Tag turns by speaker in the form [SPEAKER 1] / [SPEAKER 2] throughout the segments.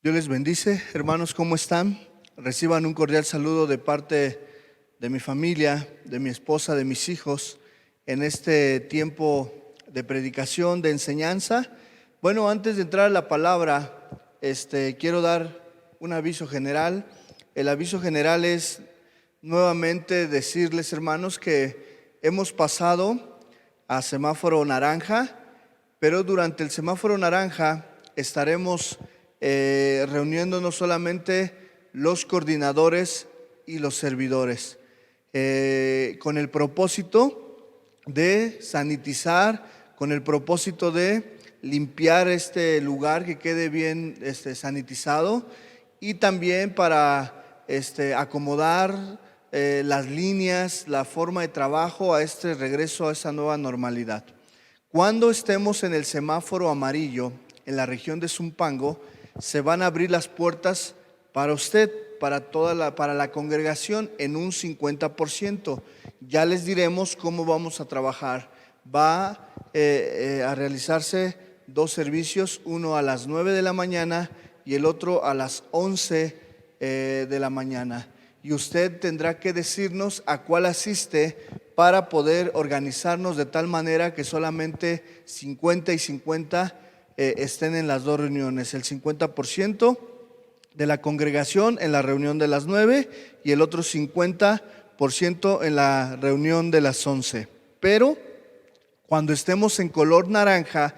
[SPEAKER 1] Dios les bendice, hermanos, ¿cómo están? Reciban un cordial saludo de parte de mi familia, de mi esposa, de mis hijos, en este tiempo de predicación, de enseñanza. Bueno, antes de entrar a la palabra, quiero dar un aviso general. El aviso general es nuevamente decirles, hermanos, que hemos pasado a semáforo naranja, pero durante el semáforo naranja estaremos reuniéndonos solamente los coordinadores y los servidores, con el propósito de sanitizar, con el propósito de limpiar este lugar, que quede bien sanitizado, y también para acomodar las líneas, la forma de trabajo a este regreso a esa nueva normalidad. Cuando estemos en el semáforo amarillo en la región de Zumpango, se van a abrir las puertas para usted, para la congregación, en un 50%. Ya les diremos cómo vamos a trabajar. Va a realizarse dos servicios, uno a las 9 de la mañana y el otro a las 11 de la mañana. Y usted tendrá que decirnos a cuál asiste para poder organizarnos de tal manera que solamente 50 y 50 estén en las dos reuniones. El 50% de la congregación en la reunión de las 9 y el otro 50% en la reunión de las 11. Pero cuando estemos en color naranja,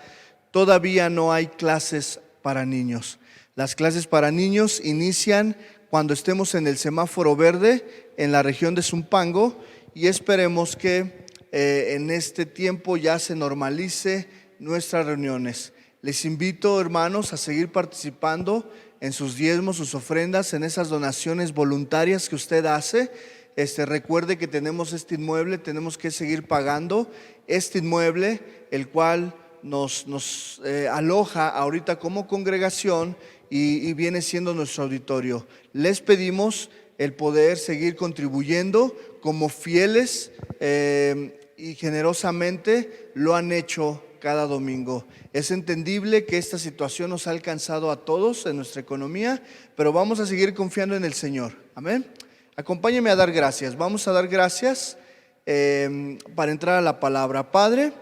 [SPEAKER 1] todavía no hay clases para niños. Las clases para niños inician cuando estemos en el semáforo verde en la región de Zumpango, y esperemos que en este tiempo ya se normalice nuestras reuniones. Les invito, hermanos, a seguir participando en sus diezmos, sus ofrendas, en esas donaciones voluntarias que usted hace. Recuerde que tenemos este inmueble, tenemos que seguir pagando este inmueble, el cual nos aloja ahorita como congregación y viene siendo nuestro auditorio. Les pedimos el poder seguir contribuyendo como fieles y generosamente lo han hecho cada domingo. Es entendible que esta situación nos ha alcanzado a todos en nuestra economía, pero vamos a seguir confiando en el Señor. Amén. Acompáñenme a dar gracias. Vamos a dar gracias para entrar a la palabra. Padre,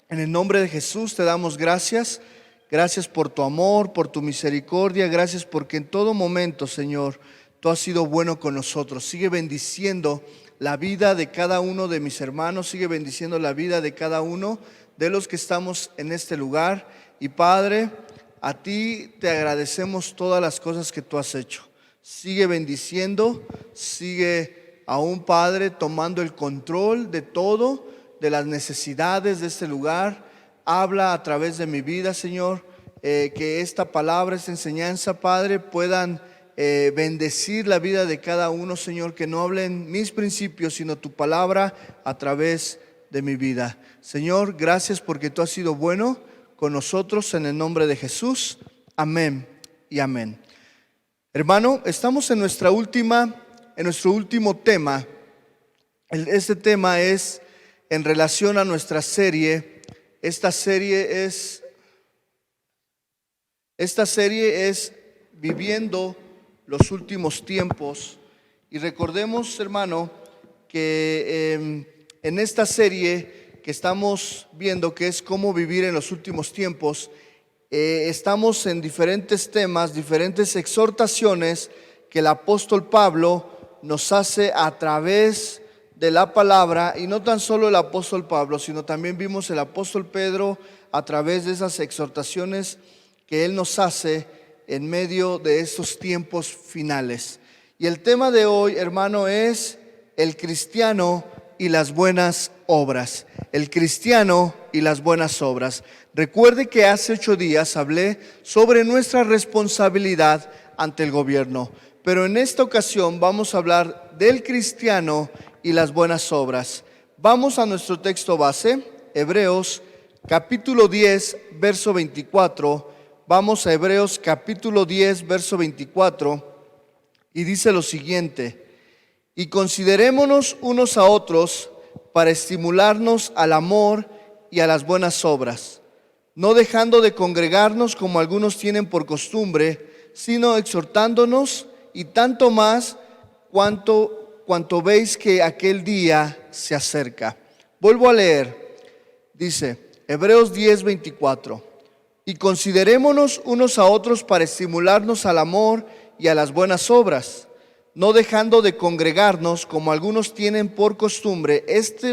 [SPEAKER 1] en el nombre de Jesús te damos gracias. Gracias por tu amor, por tu misericordia. Gracias porque en todo momento, Señor, tú has sido bueno con nosotros. Sigue bendiciendo la vida de cada uno de mis hermanos. Sigue bendiciendo la vida de cada uno de los que estamos en este lugar. Y Padre, a ti te agradecemos todas las cosas que tú has hecho. Sigue bendiciendo, sigue aún, Padre, tomando el control de todo, de las necesidades de este lugar. Habla a través de mi vida, Señor, que esta palabra, esta enseñanza, Padre, puedan bendecir la vida de cada uno, Señor, que no hablen mis principios, sino tu palabra a través de mi vida. Señor, gracias porque tú has sido bueno con nosotros, en el nombre de Jesús. Amén y amén. Hermano, estamos en nuestro último tema. Este tema es en relación a nuestra serie. Esta serie es Viviendo los últimos tiempos. Y recordemos, hermano, que en esta serie que estamos viendo, que es cómo vivir en los últimos tiempos, estamos en diferentes temas, diferentes exhortaciones que el apóstol Pablo nos hace a través de la palabra. Y no tan solo el apóstol Pablo, sino también vimos el apóstol Pedro a través de esas exhortaciones que él nos hace en medio de estos tiempos finales. Y el tema de hoy, hermano, es el cristiano y las buenas obras. El cristiano y las buenas obras. Recuerde que hace 8 días hablé sobre nuestra responsabilidad ante el gobierno, pero en esta ocasión vamos a hablar del cristiano y las buenas obras. Vamos a nuestro texto base, Hebreos capítulo 10, verso 24. Vamos a Hebreos capítulo 10, verso 24, y dice lo siguiente: y considerémonos unos a otros para estimularnos al amor y a las buenas obras, no dejando de congregarnos como algunos tienen por costumbre, sino exhortándonos, y tanto más cuanto veis que aquel día se acerca. Vuelvo a leer. Dice Hebreos 10:24: y considerémonos unos a otros para estimularnos al amor y a las buenas obras, no dejando de congregarnos como algunos tienen por costumbre.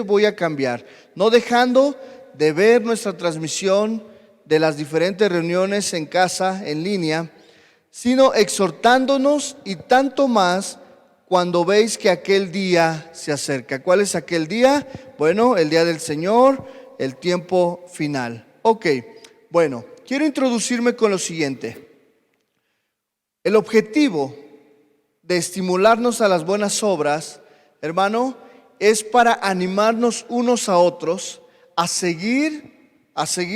[SPEAKER 1] Voy a cambiar. No dejando de ver nuestra transmisión de las diferentes reuniones en casa, en línea, sino exhortándonos, y tanto más cuando veis que aquel día se acerca. ¿Cuál es aquel día? Bueno, el día del Señor, el tiempo final. Ok, bueno, quiero introducirme con lo siguiente. El objetivo de estimularnos a las buenas obras, hermano, es para animarnos unos a otros a seguir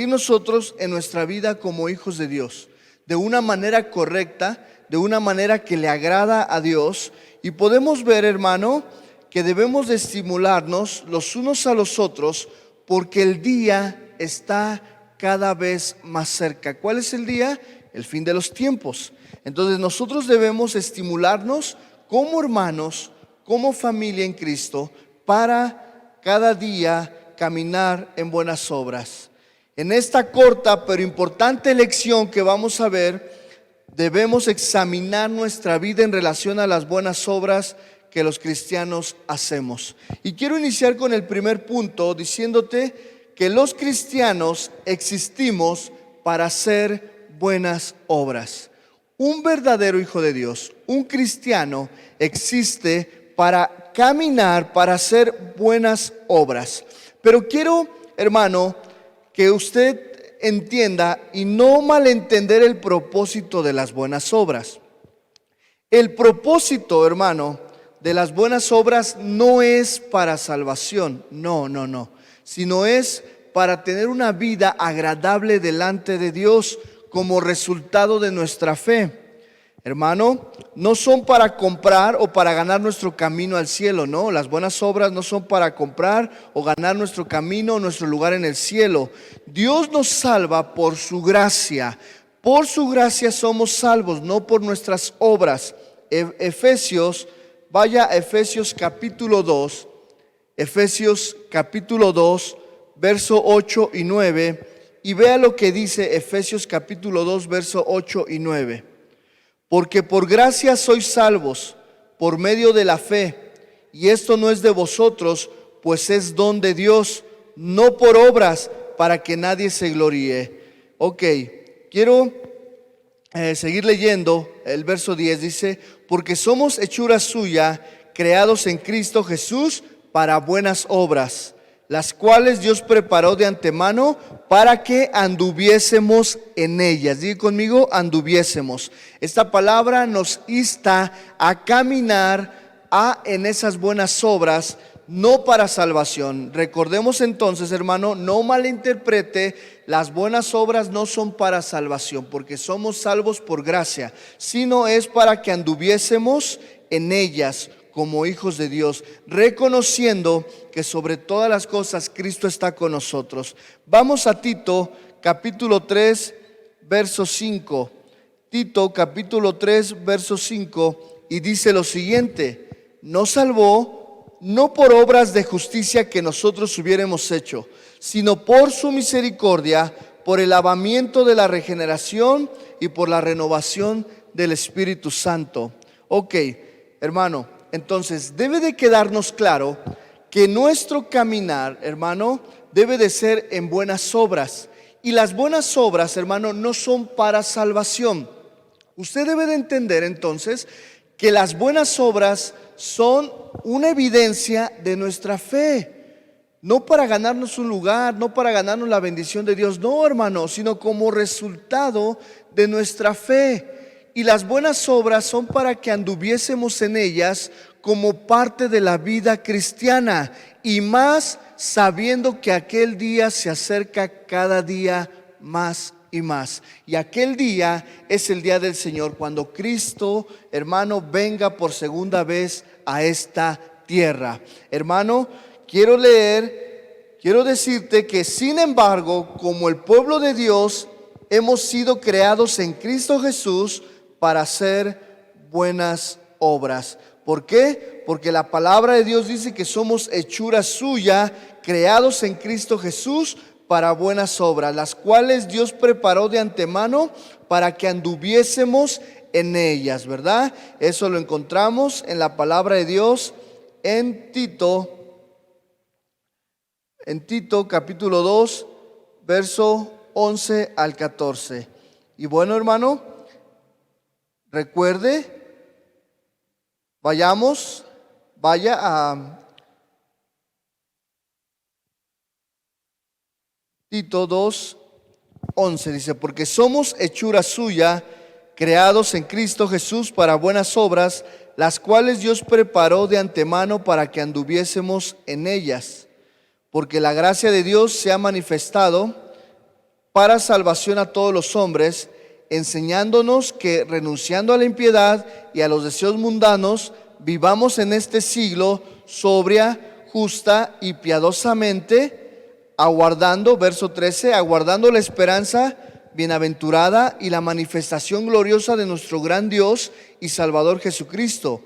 [SPEAKER 1] nosotros en nuestra vida como hijos de Dios, de una manera correcta, de una manera que le agrada a Dios. Y podemos ver, hermano, que debemos de estimularnos los unos a los otros, porque el día está cada vez más cerca. ¿Cuál es el día? El fin de los tiempos. Entonces nosotros debemos estimularnos como hermanos, como familia en Cristo, para cada día caminar en buenas obras. En esta corta pero importante lección que vamos a ver, debemos examinar nuestra vida en relación a las buenas obras que los cristianos hacemos. Y quiero iniciar con el primer punto diciéndote que los cristianos existimos para hacer buenas obras. Un verdadero hijo de Dios, un cristiano, existe para caminar, para hacer buenas obras. Pero quiero, hermano, que usted entienda y no malentender el propósito de las buenas obras. El propósito, hermano, de las buenas obras no es para salvación, no, sino es para tener una vida agradable delante de Dios como resultado de nuestra fe. Hermano, no son para comprar o para ganar nuestro camino al cielo, no. Las buenas obras no son para comprar o ganar nuestro camino o nuestro lugar en el cielo. Dios nos salva por su gracia. Por su gracia somos salvos, no por nuestras obras. Efesios capítulo 2, Efesios capítulo 2, verso 8 y 9. Y vea lo que dice Efesios capítulo 2, verso 8 y 9. Porque por gracia sois salvos por medio de la fe, y esto no es de vosotros, pues es don de Dios, no por obras, para que nadie se gloríe. Ok, quiero seguir leyendo el verso 10. Dice: porque somos hechura suya, creados en Cristo Jesús para buenas obras, las cuales Dios preparó de antemano para que anduviésemos en ellas. Diga conmigo, anduviésemos. Esta palabra nos insta a caminar en esas buenas obras, no para salvación. Recordemos entonces, hermano, no malinterprete, las buenas obras no son para salvación, porque somos salvos por gracia, sino es para que anduviésemos en ellas como hijos de Dios, reconociendo que sobre todas las cosas Cristo está con nosotros. Vamos a Tito capítulo 3 verso 5. Tito capítulo 3 verso 5, y dice lo siguiente: nos salvó no por obras de justicia que nosotros hubiéramos hecho, sino por su misericordia, por el lavamiento de la regeneración y por la renovación del Espíritu Santo. Ok, hermano, entonces debe de quedarnos claro que nuestro caminar, hermano, debe de ser en buenas obras. Y las buenas obras, hermano, no son para salvación. Usted debe de entender entonces que las buenas obras son una evidencia de nuestra fe, no para ganarnos un lugar, no para ganarnos la bendición de Dios, no, hermano, sino como resultado de nuestra fe. Y las buenas obras son para que anduviésemos en ellas como parte de la vida cristiana, y más sabiendo que aquel día se acerca cada día más y más. Y aquel día es el día del Señor, cuando Cristo, hermano, venga por segunda vez a esta tierra. Hermano, quiero decirte que sin embargo, como el pueblo de Dios, hemos sido creados en Cristo Jesús para hacer buenas obras. ¿Por qué? Porque la palabra de Dios dice que somos hechura suya, creados en Cristo Jesús para buenas obras, las cuales Dios preparó de antemano para que anduviésemos en ellas, ¿verdad? Eso lo encontramos en la palabra de Dios en Tito capítulo 2, verso 11 al 14. Y bueno, hermano, recuerde, vaya a Tito 2, 11, dice, porque somos hechura suya, creados en Cristo Jesús para buenas obras, las cuales Dios preparó de antemano para que anduviésemos en ellas. Porque la gracia de Dios se ha manifestado para salvación a todos los hombres, enseñándonos que renunciando a la impiedad y a los deseos mundanos, vivamos en este siglo sobria, justa y piadosamente, aguardando, verso 13, aguardando la esperanza bienaventurada y la manifestación gloriosa de nuestro gran Dios y Salvador Jesucristo,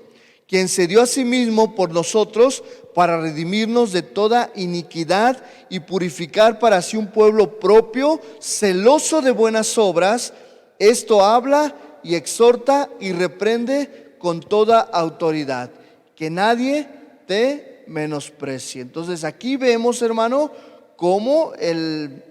[SPEAKER 1] quien se dio a sí mismo por nosotros para redimirnos de toda iniquidad y purificar para sí un pueblo propio, celoso de buenas obras. Esto habla y exhorta y reprende con toda autoridad. Que nadie te menosprecie. Entonces aquí vemos, hermano, cómo el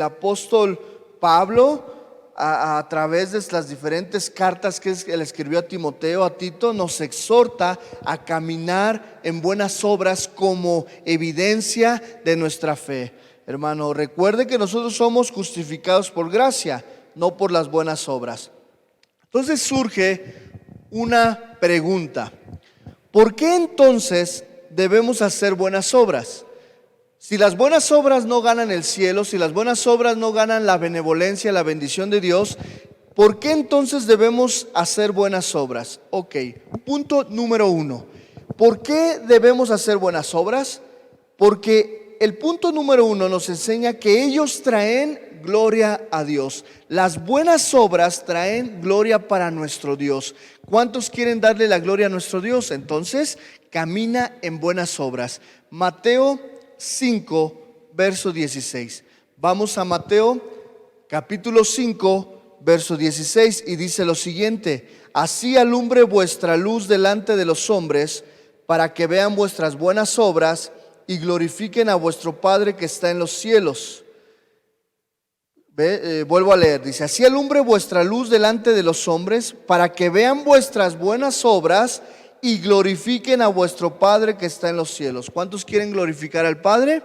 [SPEAKER 1] apóstol Pablo, a través de las diferentes cartas que él escribió a Timoteo, a Tito, nos exhorta a caminar en buenas obras como evidencia de nuestra fe. Hermano, recuerde que nosotros somos justificados por gracia, no por las buenas obras. Entonces surge una pregunta: ¿por qué entonces debemos hacer buenas obras? Si las buenas obras no ganan el cielo, si las buenas obras no ganan la benevolencia, la bendición de Dios, ¿por qué entonces debemos hacer buenas obras? Ok, punto número 1. ¿Por qué debemos hacer buenas obras? Porque el punto número 1 nos enseña que ellos traen gloria a Dios. Las buenas obras traen gloria para nuestro Dios. ¿Cuántos quieren darle la gloria a nuestro Dios? Entonces, camina en buenas obras. Mateo 5, verso 16. Vamos a Mateo capítulo 5, verso 16, y dice lo siguiente: así alumbre vuestra luz delante de los hombres, para que vean vuestras buenas obras y glorifiquen a vuestro Padre que está en los cielos. Vuelvo a leer, dice: así alumbre vuestra luz delante de los hombres, para que vean vuestras buenas obras y glorifiquen a vuestro Padre que está en los cielos. ¿Cuántos quieren glorificar al Padre?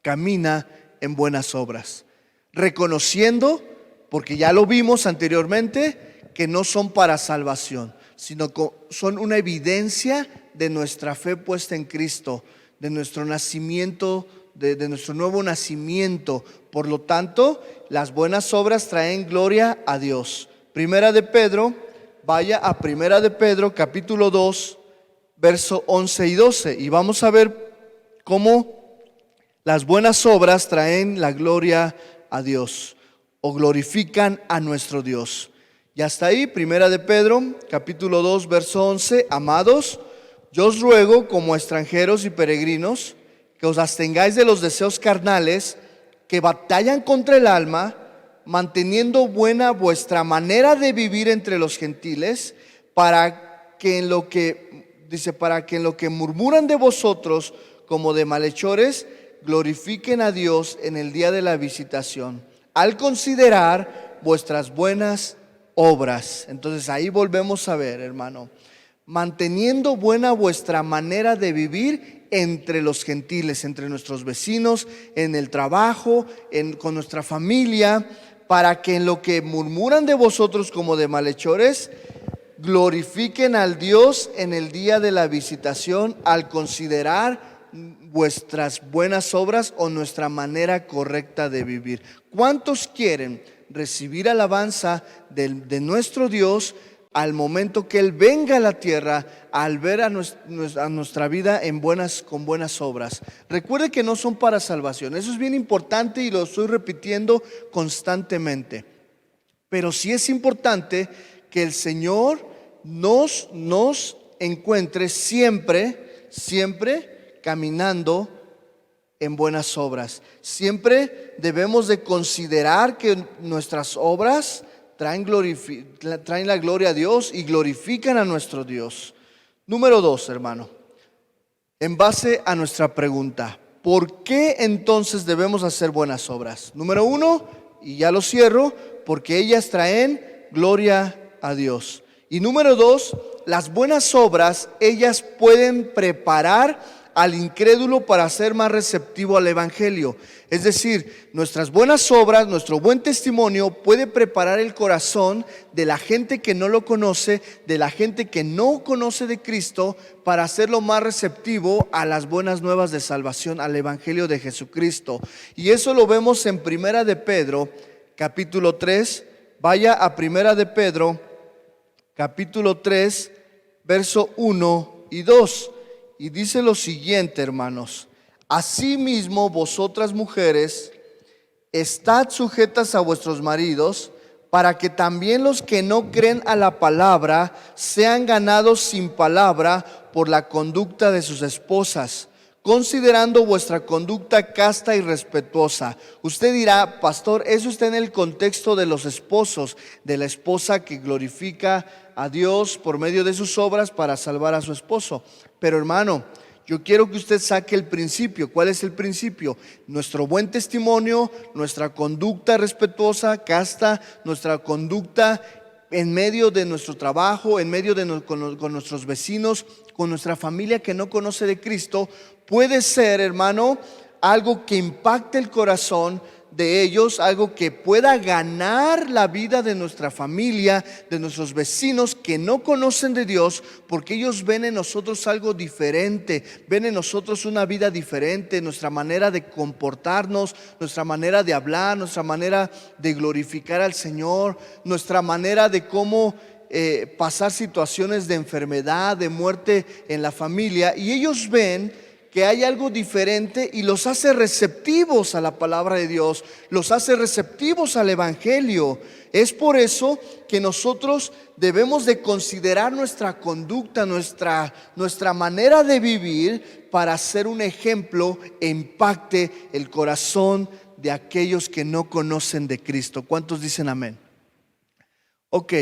[SPEAKER 1] Camina en buenas obras, reconociendo, porque ya lo vimos anteriormente, que no son para salvación, sino que son una evidencia de nuestra fe puesta en Cristo, de nuestro nacimiento, de nuestro nuevo nacimiento. Por lo tanto, las buenas obras traen gloria a Dios. Primera de Pedro, vaya a Primera de Pedro capítulo 2, verso 11 y 12, y vamos a ver cómo las buenas obras traen la gloria a Dios o glorifican a nuestro Dios. Y hasta ahí, Primera de Pedro capítulo 2, verso 11. Amados, yo os ruego como extranjeros y peregrinos que os abstengáis de los deseos carnales que batallan contra el alma, manteniendo buena vuestra manera de vivir entre los gentiles, para que en lo que murmuran de vosotros como de malhechores, glorifiquen a Dios en el día de la visitación, al considerar vuestras buenas obras. Entonces ahí volvemos a ver, hermano, manteniendo buena vuestra manera de vivir entre los gentiles, entre nuestros vecinos, en el trabajo, con nuestra familia, para que en lo que murmuran de vosotros como de malhechores, glorifiquen al Dios en el día de la visitación, al considerar vuestras buenas obras o nuestra manera correcta de vivir. ¿Cuántos quieren recibir alabanza de nuestro Dios al momento que Él venga a la tierra, al ver a nuestra vida con buenas obras? Recuerde que no son para salvación. Eso es bien importante y lo estoy repitiendo constantemente. Pero sí es importante que el Señor nos encuentre siempre caminando en buenas obras. Siempre debemos de considerar que nuestras obras traen la gloria a Dios y glorifican a nuestro Dios. Número 2, hermano, en base a nuestra pregunta, ¿por qué entonces debemos hacer buenas obras? Número 1, y ya lo cierro, porque ellas traen gloria a Dios. Y número 2, las buenas obras, ellas pueden preparar al incrédulo para ser más receptivo al evangelio. Es decir, nuestras buenas obras, nuestro buen testimonio puede preparar el corazón de la gente que no lo conoce, de la gente que no conoce de Cristo, para hacerlo más receptivo a las buenas nuevas de salvación, al evangelio de Jesucristo. Y eso lo vemos en Primera de Pedro, capítulo 3. Vaya a Primera de Pedro, capítulo 3, verso 1 y 2. Y dice lo siguiente, hermanos: asimismo vosotras mujeres, estad sujetas a vuestros maridos, para que también los que no creen a la palabra sean ganados sin palabra por la conducta de sus esposas, considerando vuestra conducta casta y respetuosa. Usted dirá: pastor, eso está en el contexto de los esposos, de la esposa que glorifica a Dios por medio de sus obras para salvar a su esposo. Pero hermano, yo quiero que usted saque el principio. ¿Cuál es el principio? Nuestro buen testimonio, nuestra conducta respetuosa, casta, nuestra conducta en medio de nuestro trabajo, en medio de con nuestros vecinos, con nuestra familia que no conoce de Cristo, puede ser, hermano, algo que impacte el corazón de ellos, algo que pueda ganar la vida de nuestra familia, de nuestros vecinos que no conocen de Dios, porque ellos ven en nosotros algo diferente, ven en nosotros una vida diferente, nuestra manera de comportarnos, nuestra manera de hablar, nuestra manera de glorificar al Señor, nuestra manera de cómo pasar situaciones de enfermedad, de muerte en la familia, y ellos ven que hay algo diferente y los hace receptivos a la palabra de Dios, los hace receptivos al evangelio. Es por eso que nosotros debemos de considerar nuestra conducta, nuestra manera de vivir, para ser un ejemplo e impacte el corazón de aquellos que no conocen de Cristo. ¿Cuántos dicen amén? Ok.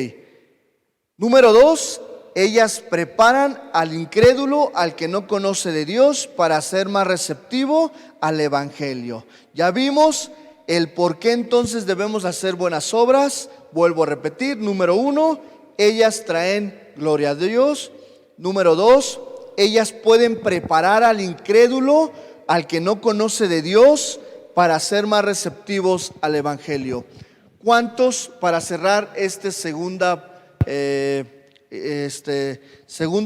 [SPEAKER 1] Número 2, ellas preparan al incrédulo, al que no conoce de Dios, para ser más receptivo al evangelio. Ya vimos el por qué entonces debemos hacer buenas obras. Vuelvo a repetir: número 1, ellas traen gloria a Dios. Número 2, ellas pueden preparar al incrédulo, al que no conoce de Dios, para ser más receptivos al evangelio. ¿Cuántos, para cerrar esta segunda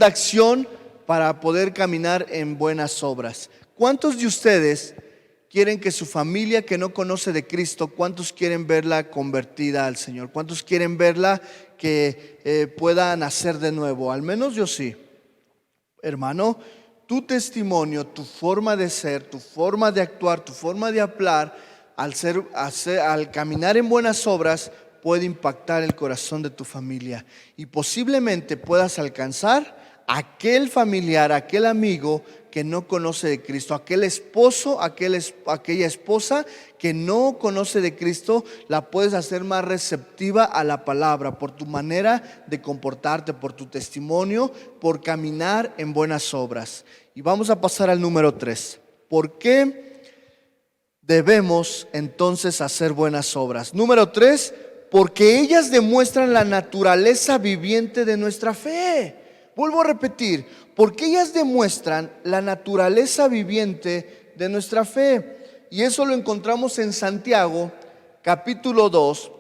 [SPEAKER 1] acción para poder caminar en buenas obras, cuántos de ustedes quieren que su familia que no conoce de Cristo, cuántos quieren verla convertida al Señor? ¿Cuántos quieren verla que pueda nacer de nuevo? Al menos yo sí. Hermano, tu testimonio, tu forma de ser, tu forma de actuar, tu forma de hablar, al caminar en buenas obras, puede impactar el corazón de tu familia, y posiblemente puedas alcanzar a aquel familiar, aquel amigo que no conoce de Cristo, aquel esposo, aquella esposa que no conoce de Cristo. La puedes hacer más receptiva a la palabra por tu manera de comportarte, por tu testimonio, por caminar en buenas obras. Y vamos a pasar al número 3. ¿Por qué debemos entonces hacer buenas obras? Número 3, porque ellas demuestran la naturaleza viviente de nuestra fe. Vuelvo a repetir: porque ellas demuestran la naturaleza viviente de nuestra fe. Y eso lo encontramos en Santiago, capítulo 2,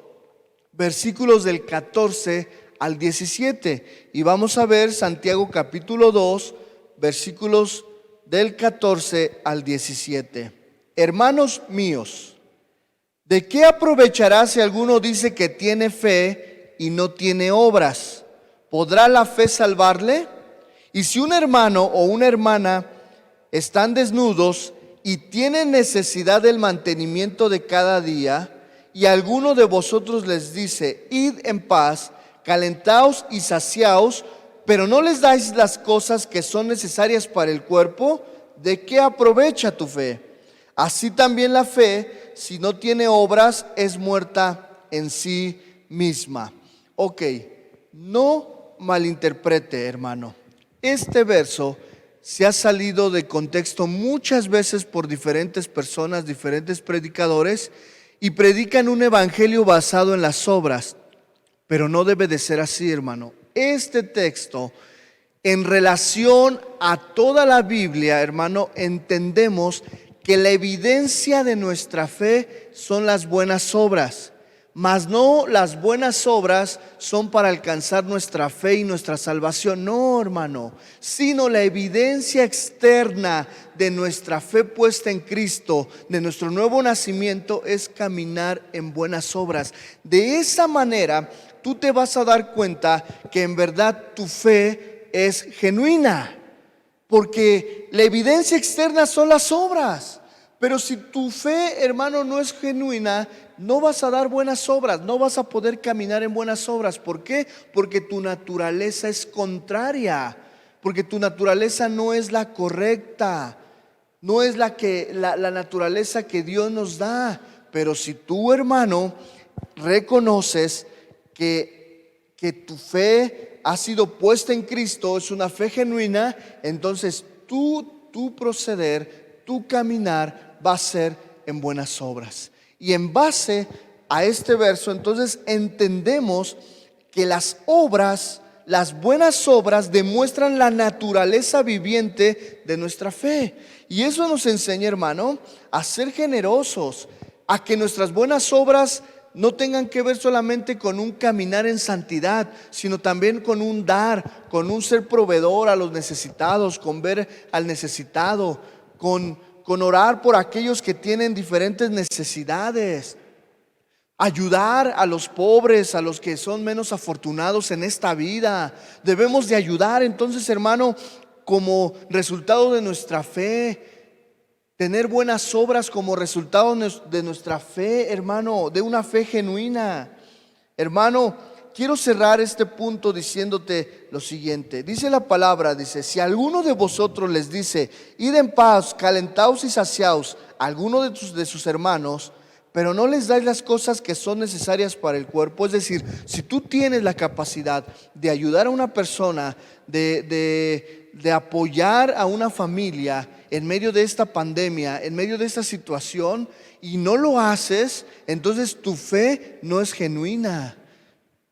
[SPEAKER 1] versículos del 14 al 17. Y vamos a ver Santiago capítulo 2, versículos del 14 al 17. Hermanos míos, ¿de qué aprovechará si alguno dice que tiene fe y no tiene obras? ¿Podrá la fe salvarle? Y si un hermano o una hermana están desnudos y tienen necesidad del mantenimiento de cada día, y alguno de vosotros les dice: id en paz, calentaos y saciaos, pero no les dais las cosas que son necesarias para el cuerpo, ¿de qué aprovecha tu fe? Así también la fe, si no tiene obras, es muerta en sí misma. Ok, no malinterprete, hermano. Este verso se ha salido de contexto muchas veces por diferentes personas, diferentes predicadores, y predican un evangelio basado en las obras. Pero no debe de ser así, hermano. Este texto, en relación a toda la Biblia, hermano, entendemos que la evidencia de nuestra fe son las buenas obras, mas no las buenas obras son para alcanzar nuestra fe y nuestra salvación. No, hermano, sino la evidencia externa de nuestra fe puesta en Cristo, de nuestro nuevo nacimiento, es caminar en buenas obras. De esa manera tú te vas a dar cuenta que en verdad tu fe es genuina, porque la evidencia externa son las obras. Pero si tu fe, hermano, no es genuina, no vas a dar buenas obras, no vas a poder caminar en buenas obras. ¿Por qué? Porque tu naturaleza es contraria, porque tu naturaleza no es la correcta, no es la naturaleza que Dios nos da. Pero si tú, hermano, reconoces que tu fe ha sido puesta en Cristo, es una fe genuina, entonces tu proceder, tu caminar va a ser en buenas obras. Y en base a este verso, entonces entendemos que las obras, las buenas obras, demuestran la naturaleza viviente de nuestra fe. Y eso nos enseña, hermano, a ser generosos, a que nuestras buenas obras no tengan que ver solamente con un caminar en santidad, sino también con un dar, con un ser proveedor a los necesitados, con ver al necesitado, con orar por aquellos que tienen diferentes necesidades, ayudar a los pobres, a los que son menos afortunados en esta vida. Debemos de ayudar, entonces, hermano, como resultado de nuestra fe. Tener buenas obras como resultado de nuestra fe, hermano, de una fe genuina. Hermano, quiero cerrar este punto diciéndote lo siguiente. Dice la palabra, dice: si alguno de vosotros les dice: id en paz, calentaos y saciaos, a alguno de sus hermanos, pero no les dais las cosas que son necesarias para el cuerpo. Es decir, si tú tienes la capacidad de ayudar a una persona, de apoyar a una familia en medio de esta pandemia, en medio de esta situación, y no lo haces, entonces tu fe no es genuina.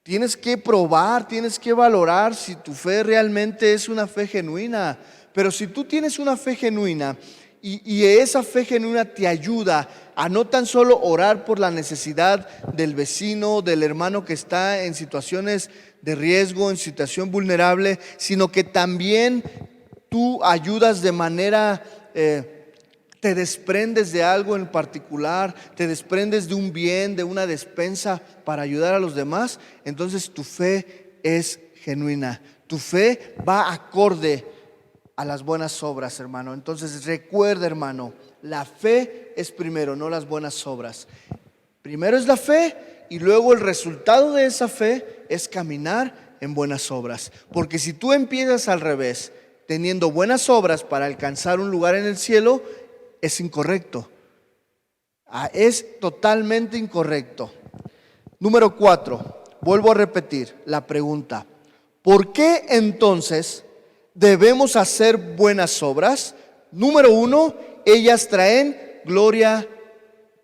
[SPEAKER 1] Tienes que probar, tienes que valorar si tu fe realmente es una fe genuina. Pero si tú tienes una fe genuina y esa fe genuina te ayuda a no tan solo orar por la necesidad del vecino, del hermano que está en situaciones de riesgo, en situación vulnerable, sino que también tú ayudas de manera, te desprendes de algo en particular, te desprendes de un bien, de una despensa para ayudar a los demás, entonces tu fe es genuina. Tu fe va acorde a las buenas obras, hermano. Entonces recuerda, hermano, la fe es primero, no las buenas obras. Primero es la fe y luego el resultado de esa fe es caminar en buenas obras. Porque si tú empiezas al revés, teniendo buenas obras para alcanzar un lugar en el cielo, es incorrecto. Es totalmente incorrecto. Número 4, vuelvo a repetir la pregunta: ¿por qué entonces debemos hacer buenas obras? Número 1, ellas traen gloria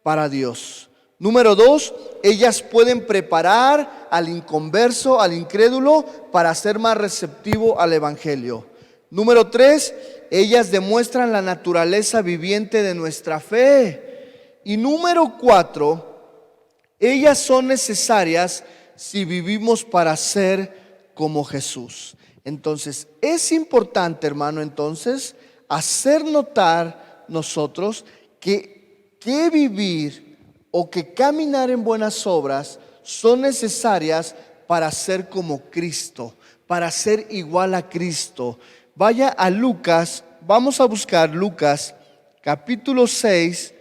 [SPEAKER 1] para Dios. Número 2, ellas pueden preparar al inconverso, al incrédulo, para ser más receptivo al evangelio. Número 3, ellas demuestran la naturaleza viviente de nuestra fe. Y número 4, ellas son necesarias si vivimos para ser como Jesús. Entonces, es importante, hermano, entonces, hacer notar nosotros que vivir o que caminar en buenas obras son necesarias para ser como Cristo, para ser igual a Cristo. Vaya a Lucas, vamos a buscar Lucas capítulo 6,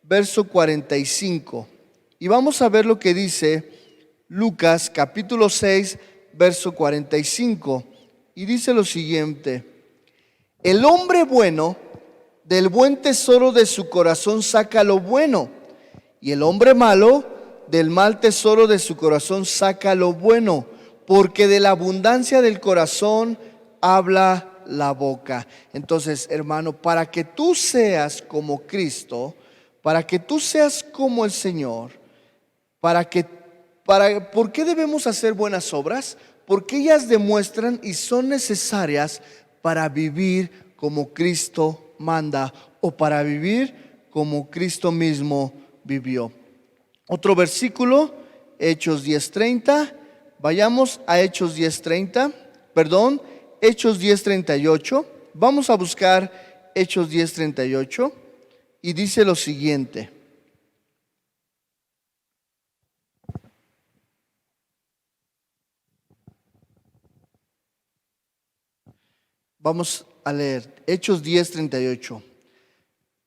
[SPEAKER 1] verso 45. Y vamos a ver lo que dice Lucas capítulo 6, verso 45. Y dice lo siguiente: el hombre bueno del buen tesoro de su corazón saca lo bueno, y el hombre malo del mal tesoro de su corazón saca lo bueno, porque de la abundancia del corazón habla la boca. Entonces, hermano, para que tú seas como Cristo, para que tú seas como el Señor, ¿por qué debemos hacer buenas obras? Porque ellas demuestran y son necesarias para vivir como Cristo manda, o para vivir como Cristo mismo vivió. Otro versículo, Hechos 10:30. Vayamos a Hechos 10:38. Vamos a buscar Hechos 10:38 y dice lo siguiente. Vamos a leer Hechos 10:38.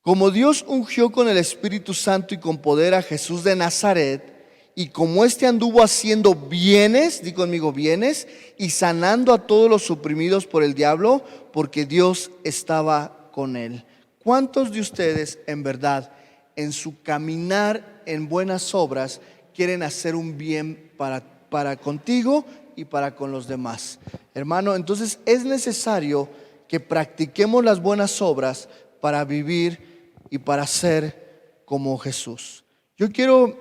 [SPEAKER 1] Como Dios ungió con el Espíritu Santo y con poder a Jesús de Nazaret, y como éste anduvo haciendo bienes, di conmigo bienes, y sanando a todos los oprimidos por el diablo, porque Dios estaba con él. ¿Cuántos de ustedes en verdad en su caminar en buenas obras quieren hacer un bien para contigo y para con los demás? Hermano, entonces es necesario que practiquemos las buenas obras para vivir y para ser como Jesús. Yo quiero,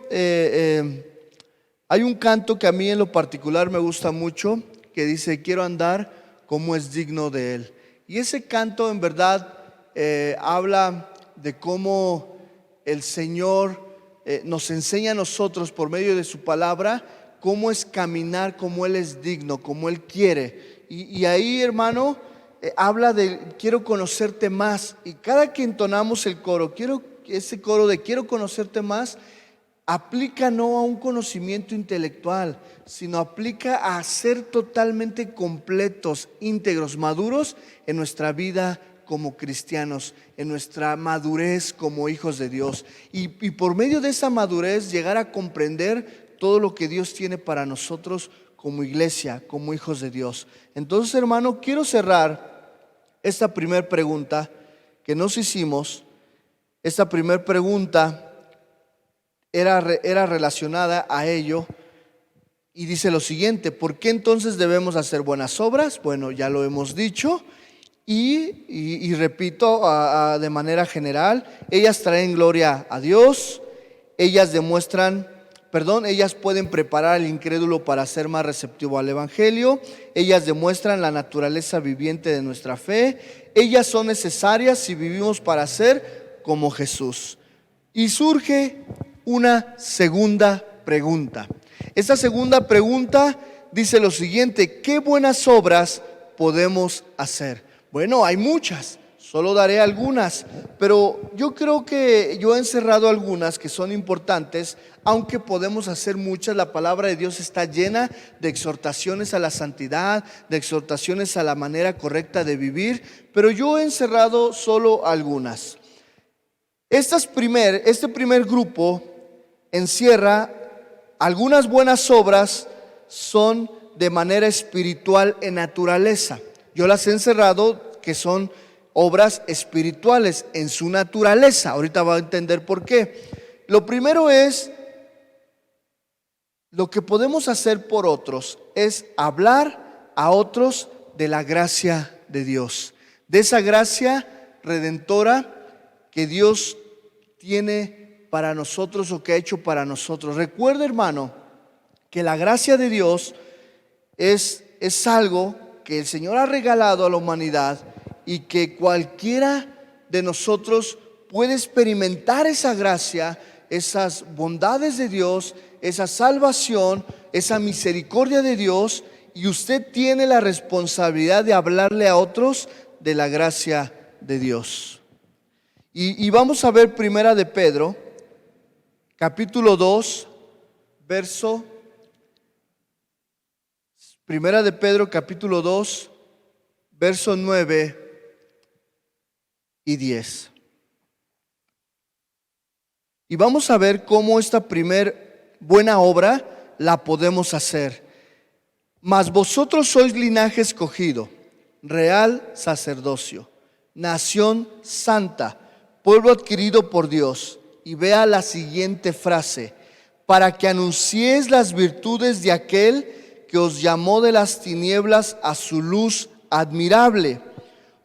[SPEAKER 1] hay un canto que a mí en lo particular me gusta mucho, que dice: quiero andar como es digno de Él. Y ese canto en verdad habla de cómo el Señor nos enseña a nosotros por medio de su palabra cómo es caminar como Él es digno, como Él quiere. Y ahí, hermano, habla de quiero conocerte más. Y cada que entonamos el coro, ese coro de quiero conocerte más, aplica no a un conocimiento intelectual, sino aplica a ser totalmente completos, íntegros, maduros en nuestra vida como cristianos, en nuestra madurez como hijos de Dios. Y por medio de esa madurez llegar a comprender todo lo que Dios tiene para nosotros como iglesia, como hijos de Dios. Entonces, hermano, quiero cerrar esta primera pregunta que nos hicimos. Esta primera pregunta era relacionada a ello y dice lo siguiente: ¿por qué entonces debemos hacer buenas obras? Bueno, ya lo hemos dicho y repito de manera general: ellas traen gloria a Dios, ellas pueden preparar al incrédulo para ser más receptivo al evangelio, ellas demuestran la naturaleza viviente de nuestra fe, ellas son necesarias si vivimos para ser como Jesús. Y surge una segunda pregunta. Esta segunda pregunta dice lo siguiente: ¿qué buenas obras podemos hacer? Bueno, hay muchas, solo daré algunas, pero yo creo que yo he encerrado algunas que son importantes. Aunque podemos hacer muchas, la palabra de Dios está llena de exhortaciones a la santidad, de exhortaciones a la manera correcta de vivir, pero yo he encerrado solo algunas. Este primer grupo encierra algunas buenas obras, son de manera espiritual en naturaleza. Yo las he encerrado que son obras espirituales en su naturaleza. Ahorita va a entender por qué. Lo primero es, lo que podemos hacer por otros es hablar a otros de la gracia de Dios, de esa gracia redentora que Dios tiene para nosotros o que ha hecho para nosotros. Recuerda, hermano, que la gracia de Dios es algo que el Señor ha regalado a la humanidad y que cualquiera de nosotros puede experimentar esa gracia, esas bondades de Dios, esa salvación, esa misericordia de Dios, y usted tiene la responsabilidad de hablarle a otros de la gracia de Dios. Y vamos a ver Primera de Pedro, capítulo 2, verso. Primera de Pedro, capítulo 2, verso 9 y 10. Y vamos a ver cómo esta primer buena obra la podemos hacer. Mas vosotros sois linaje escogido, real sacerdocio, nación santa, pueblo adquirido por Dios. Y vea la siguiente frase: para que anunciéis las virtudes de aquel que os llamó de las tinieblas a su luz admirable.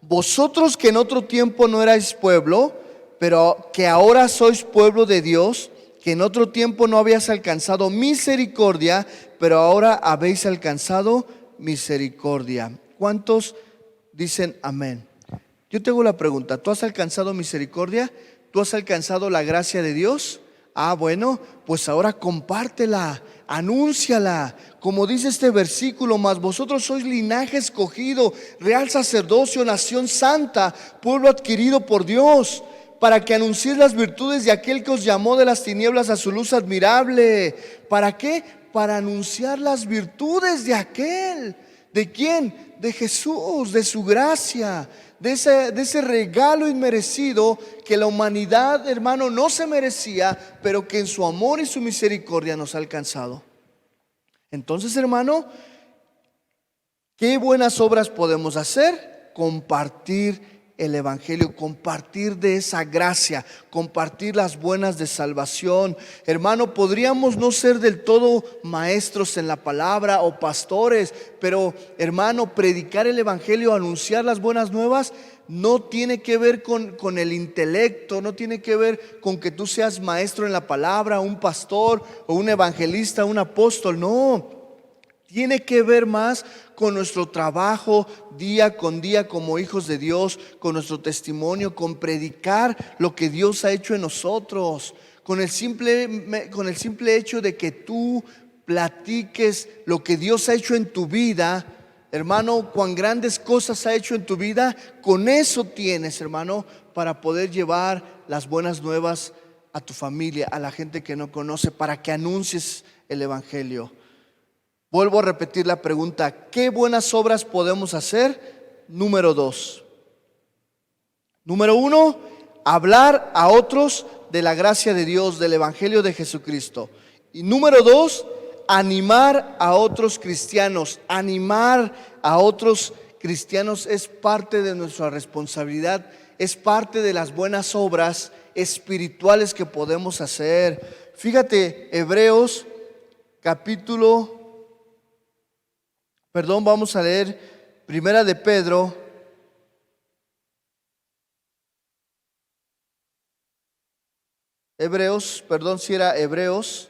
[SPEAKER 1] Vosotros que en otro tiempo no erais pueblo, pero que ahora sois pueblo de Dios, que en otro tiempo no habías alcanzado misericordia, pero ahora habéis alcanzado misericordia. ¿Cuántos dicen amén? Yo te hago la pregunta: ¿tú has alcanzado misericordia? ¿Tú has alcanzado la gracia de Dios? Bueno, pues ahora compártela, anúnciala. Como dice este versículo: mas vosotros sois linaje escogido, real sacerdocio, nación santa, pueblo adquirido por Dios, para que anunciéis las virtudes de aquel que os llamó de las tinieblas a su luz admirable. ¿Para qué? Para anunciar las virtudes de aquel. ¿De quién? De Jesús, de su gracia, de ese regalo inmerecido que la humanidad, hermano, no se merecía, pero que en su amor y su misericordia nos ha alcanzado. Entonces, hermano, ¿qué buenas obras podemos hacer? Compartir el evangelio, compartir de esa gracia, compartir las buenas de salvación. Hermano, podríamos no ser del todo maestros en la palabra o pastores, pero hermano, predicar el evangelio, anunciar las buenas nuevas, no tiene que ver con el intelecto, no tiene que ver con que tú seas maestro en la palabra, un pastor o un evangelista, un apóstol. No, tiene que ver más con nuestro trabajo día con día como hijos de Dios, con nuestro testimonio, con predicar lo que Dios ha hecho en nosotros, con el simple hecho de que tú platiques lo que Dios ha hecho en tu vida. Hermano, cuán grandes cosas ha hecho en tu vida, con eso tienes, hermano, para poder llevar las buenas nuevas a tu familia, a la gente que no conoce, para que anuncies el evangelio. Vuelvo a repetir la pregunta: ¿qué buenas obras podemos hacer? Número 2. Número 1, hablar a otros de la gracia de Dios, del evangelio de Jesucristo. Y número 2, animar a otros cristianos. Animar a otros cristianos es parte de nuestra responsabilidad, es parte de las buenas obras espirituales que podemos hacer. Fíjate, vamos a leer Primera de Pedro, Hebreos,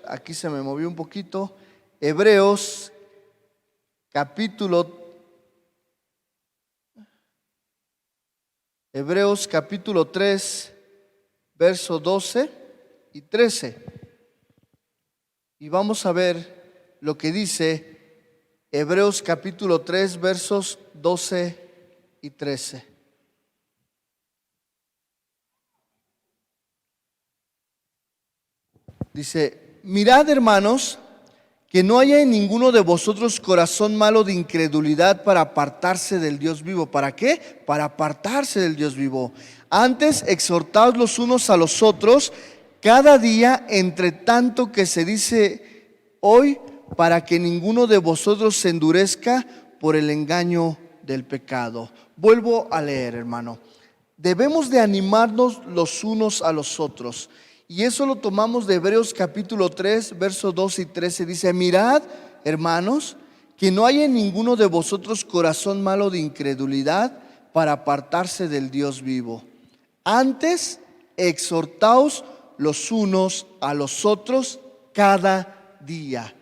[SPEAKER 1] aquí se me movió un poquito. Hebreos capítulo 3, verso 12 y 13. Y vamos a ver lo que dice Hebreos capítulo 3, versos 12 y 13. Dice: mirad, hermanos, que no haya en ninguno de vosotros corazón malo de incredulidad para apartarse del Dios vivo. ¿Para qué? Para apartarse del Dios vivo. Antes, exhortaos los unos a los otros cada día, entre tanto que se dice hoy, para que ninguno de vosotros se endurezca por el engaño del pecado. Vuelvo a leer, hermano. Debemos de animarnos los unos a los otros. Y eso lo tomamos de Hebreos capítulo 3, versos 12 y 13. Dice: mirad, hermanos, que no haya en ninguno de vosotros corazón malo de incredulidad para apartarse del Dios vivo. Antes, exhortaos los unos a los otros cada día.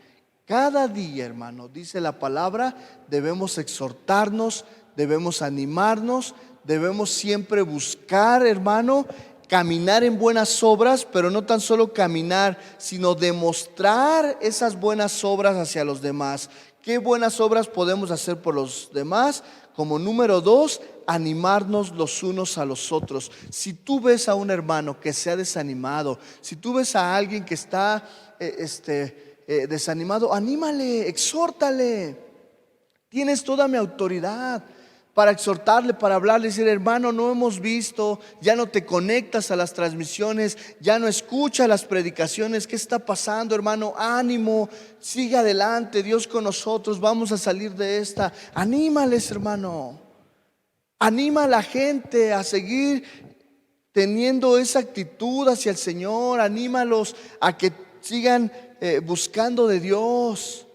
[SPEAKER 1] Cada día, hermano, dice la palabra, debemos exhortarnos, debemos animarnos, debemos siempre buscar, hermano, caminar en buenas obras, pero no tan solo caminar, sino demostrar esas buenas obras hacia los demás. ¿Qué buenas obras podemos hacer por los demás? Como número 2, animarnos los unos a los otros. Si tú ves a un hermano que se ha desanimado, si tú ves a alguien que está desanimado, anímale, exhórtale. Tienes toda mi autoridad. para exhortarle, para hablarle, decir: hermano, no hemos visto, ya no te conectas a las transmisiones, ya no escuchas las predicaciones. ¿Qué está pasando, hermano? Ánimo, sigue adelante, Dios con nosotros, vamos a salir de esta. Anímales, hermano. Anima a la gente a seguir teniendo esa actitud hacia el Señor. Anímalos a que sigan buscando de Dios.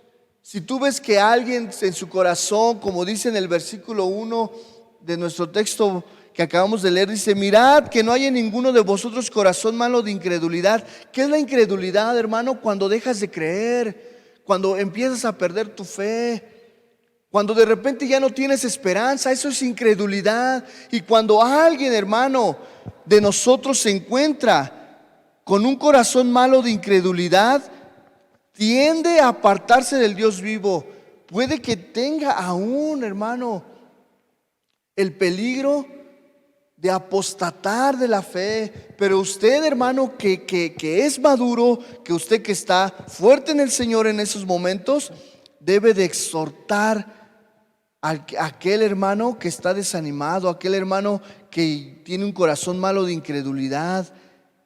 [SPEAKER 1] Si tú ves que alguien en su corazón, como dice en el versículo 1 de nuestro texto que acabamos de leer, dice: mirad que no haya en ninguno de vosotros corazón malo de incredulidad. ¿Qué es la incredulidad, hermano? Cuando dejas de creer, cuando empiezas a perder tu fe, cuando de repente ya no tienes esperanza. Eso es incredulidad. Y cuando alguien, hermano, de nosotros se encuentra con un corazón malo de incredulidad, tiende a apartarse del Dios vivo. Puede que tenga aún, hermano, el peligro de apostatar de la fe. Pero usted, hermano, que es maduro, que usted que está fuerte en el Señor en esos momentos, debe de exhortar a aquel hermano que está desanimado, aquel hermano que tiene un corazón malo de incredulidad.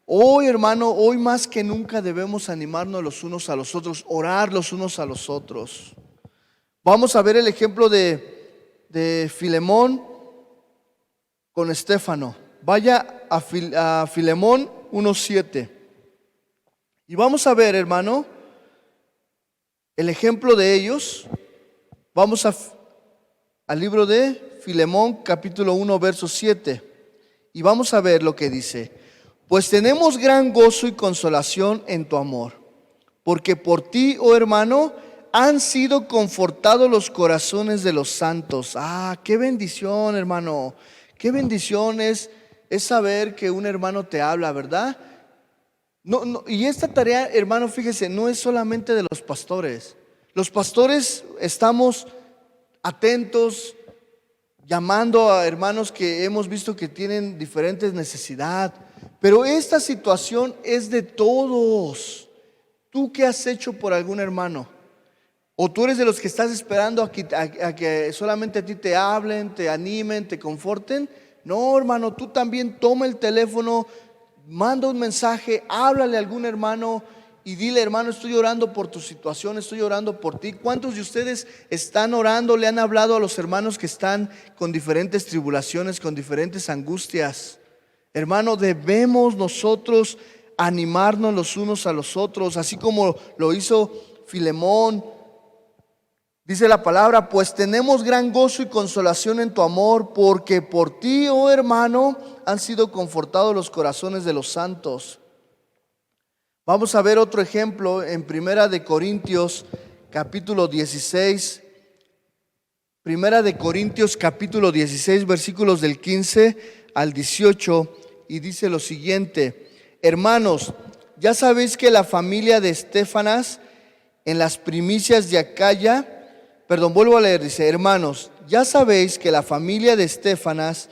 [SPEAKER 1] Hoy, hermano, hoy más que nunca debemos animarnos los unos a los otros, orar los unos a los otros. Vamos a ver el ejemplo de Filemón con Estéfano. Vaya a Filemón 1:7. Y vamos a ver, hermano, el ejemplo de ellos. Vamos al libro de Filemón, capítulo 1, verso 7. Y vamos a ver lo que dice: pues tenemos gran gozo y consolación en tu amor, porque por ti, oh hermano, han sido confortados los corazones de los santos. Qué bendición, hermano. Qué bendición es saber que un hermano te habla, ¿verdad? No, y esta tarea, hermano, fíjese, no es solamente de los pastores. Los pastores estamos atentos, llamando a hermanos que hemos visto que tienen diferentes necesidades. Pero esta situación es de todos. ¿Tú qué has hecho por algún hermano? ¿O tú eres de los que estás esperando a que solamente a ti te hablen, te animen, te conforten? No, hermano, tú también toma el teléfono, manda un mensaje, háblale a algún hermano y dile: hermano, estoy orando por tu situación, estoy orando por ti. ¿Cuántos de ustedes están orando, le han hablado a los hermanos que están con diferentes tribulaciones, con diferentes angustias? Hermano, debemos nosotros animarnos los unos a los otros, así como lo hizo Filemón. Dice la palabra: pues tenemos gran gozo y consolación en tu amor, porque por ti, oh hermano, han sido confortados los corazones de los santos. Vamos a ver otro ejemplo en Primera de Corintios, capítulo 16. Primera de Corintios, capítulo 16, versículos del 15 al 18. Y dice lo siguiente: hermanos, ya sabéis que la familia de Estéfanas en las primicias de Acaya, vuelvo a leer, dice: hermanos, ya sabéis que la familia de Estéfanas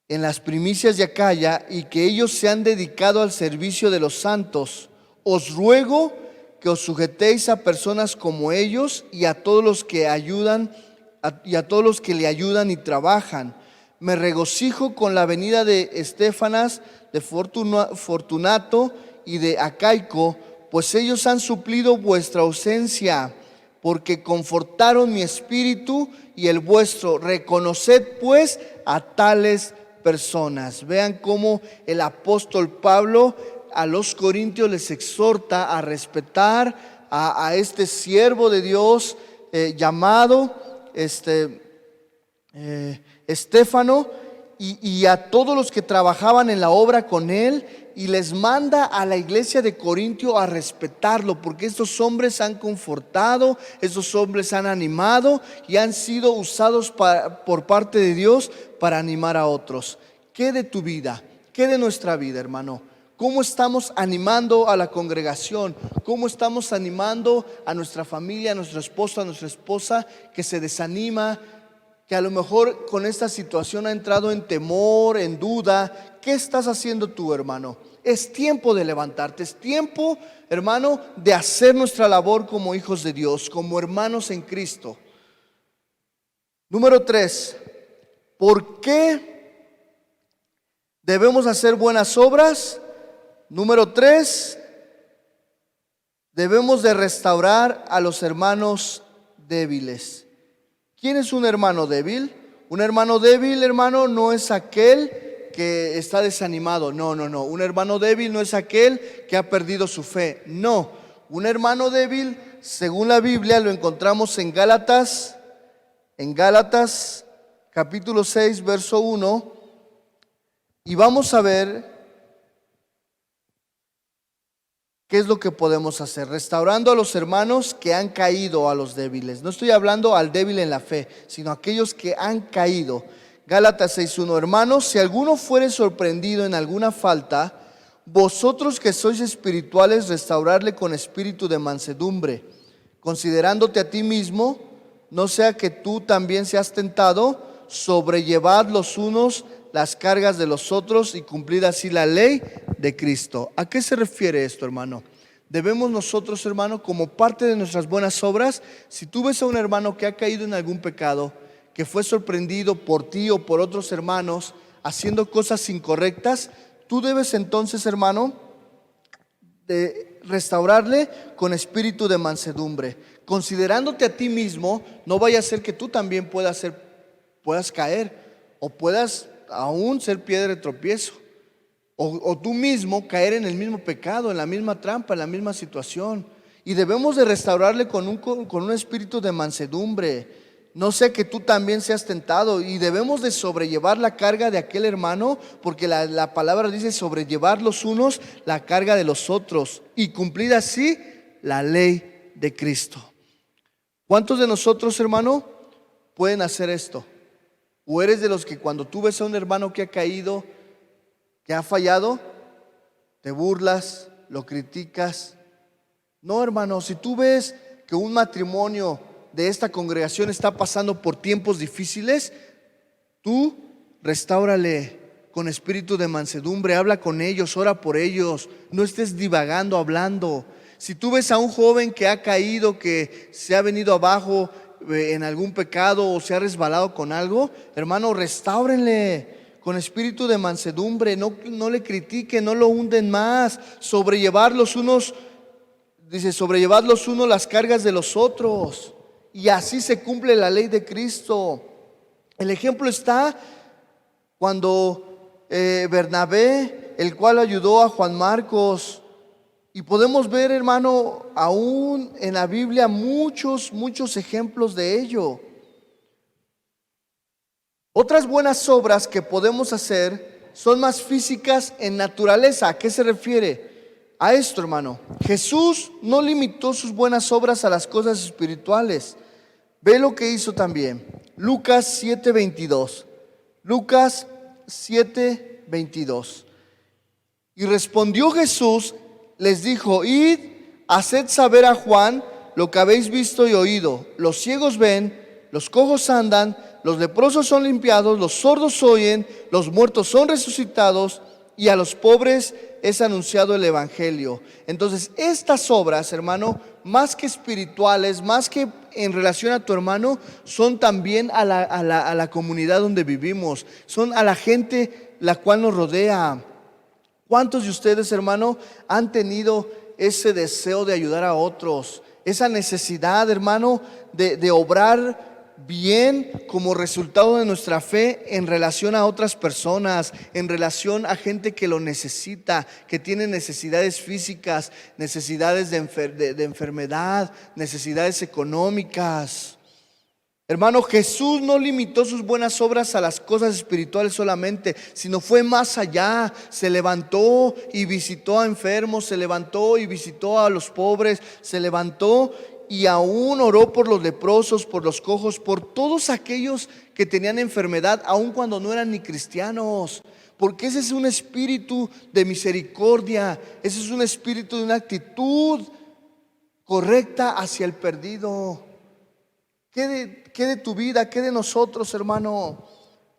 [SPEAKER 1] en las primicias de Acaya, y que ellos se han dedicado al servicio de los santos, os ruego que os sujetéis a personas como ellos y a todos los que ayudan y a todos los que le ayudan y trabajan. Me regocijo con la venida de Estéfanas, de Fortunato y de Acaico, pues ellos han suplido vuestra ausencia, porque confortaron mi espíritu y el vuestro. Reconoced pues a tales personas. Vean cómo el apóstol Pablo a los corintios les exhorta a respetar a este siervo de Dios llamado Estéfano, y a todos los que trabajaban en la obra con él, y les manda a la iglesia de Corintio a respetarlo, porque estos hombres han confortado, estos hombres han animado y han sido usados por parte de Dios para animar a otros. ¿Qué de tu vida? ¿Qué de nuestra vida, hermano? ¿Cómo estamos animando a la congregación? ¿Cómo estamos animando a nuestra familia, a nuestro esposo, a nuestra esposa que se desanima, que a lo mejor con esta situación ha entrado en temor, en duda? ¿Qué estás haciendo tú, hermano? Es tiempo de levantarte, es tiempo, hermano, de hacer nuestra labor como hijos de Dios, como hermanos en Cristo. Número 3, ¿por qué debemos hacer buenas obras? Número 3, debemos de restaurar a los hermanos débiles. ¿Quién es un hermano débil? Un hermano débil, hermano, no es aquel que está desanimado. No. Un hermano débil no es aquel que ha perdido su fe. No. Un hermano débil, según la Biblia, lo encontramos en Gálatas capítulo 6, verso 1. Y vamos a ver ¿qué es lo que podemos hacer? Restaurando a los hermanos que han caído, a los débiles. No estoy hablando al débil en la fe, sino a aquellos que han caído. Gálatas 6:1. Hermanos, si alguno fuere sorprendido en alguna falta, vosotros que sois espirituales, restaurarle con espíritu de mansedumbre, considerándote a ti mismo, no sea que tú también seas tentado, sobrellevad los unos las cargas de los otros y cumplid así la ley de Cristo. ¿A qué se refiere esto, hermano? Debemos nosotros, hermano, como parte de nuestras buenas obras, si tú ves a un hermano que ha caído en algún pecado, que fue sorprendido por ti o por otros hermanos haciendo cosas incorrectas, tú debes entonces, hermano, de restaurarle con espíritu de mansedumbre, considerándote a ti mismo. No vaya a ser que tú también puedas caer o puedas aún ser piedra de tropiezo, o tú mismo caer en el mismo pecado, en la misma trampa, en la misma situación. Y debemos de restaurarle con un espíritu de mansedumbre, no sea que tú también seas tentado. Y debemos de sobrellevar la carga de aquel hermano, porque la palabra dice sobrellevar los unos la carga de los otros y cumplir así la ley de Cristo. ¿Cuántos de nosotros, hermano, pueden hacer esto? ¿O eres de los que cuando tú ves a un hermano que ha caído, que ha fallado, te burlas, lo criticas? No, hermano, si tú ves que un matrimonio de esta congregación está pasando por tiempos difíciles, tú restáurale con espíritu de mansedumbre, habla con ellos, ora por ellos, no estés divagando, hablando. Si tú ves a un joven que ha caído, que se ha venido abajo en algún pecado o se ha resbalado con algo, hermano, restáurenle con espíritu de mansedumbre, no le critiquen, no lo hunden más. Sobrellevar los unos las cargas de los otros, y así se cumple la ley de Cristo. El ejemplo está cuando Bernabé, el cual ayudó a Juan Marcos, y podemos ver, hermano, aún en la Biblia muchos ejemplos de ello. Otras buenas obras que podemos hacer son más físicas en naturaleza. ¿A qué se refiere? A esto, hermano. Jesús no limitó sus buenas obras a las cosas espirituales. Ve lo que hizo también. Lucas 7:22. Lucas 7:22. Y respondió Jesús, les dijo: id, haced saber a Juan lo que habéis visto y oído. Los ciegos ven, los cojos andan, los leprosos son limpiados, los sordos oyen, los muertos son resucitados, y a los pobres es anunciado el evangelio. Entonces, estas obras, hermano, más que espirituales, más que en relación a tu hermano, son también a la comunidad donde vivimos, son a la gente la cual nos rodea. ¿Cuántos de ustedes, hermano, han tenido ese deseo de ayudar a otros? Esa necesidad, hermano, de obrar bien como resultado de nuestra fe en relación a otras personas, en relación a gente que lo necesita, que tiene necesidades físicas, necesidades de enfermedad, necesidades económicas. Hermano, Jesús no limitó sus buenas obras a las cosas espirituales solamente, sino fue más allá. Se levantó y visitó a enfermos, se levantó y visitó a los pobres, se levantó y aún oró por los leprosos, por los cojos, por todos aquellos que tenían enfermedad, aun cuando no eran ni cristianos. Porque ese es un espíritu de misericordia, ese es un espíritu de una actitud correcta hacia el perdido. ¿Qué de tu vida? ¿Qué de nosotros, hermano?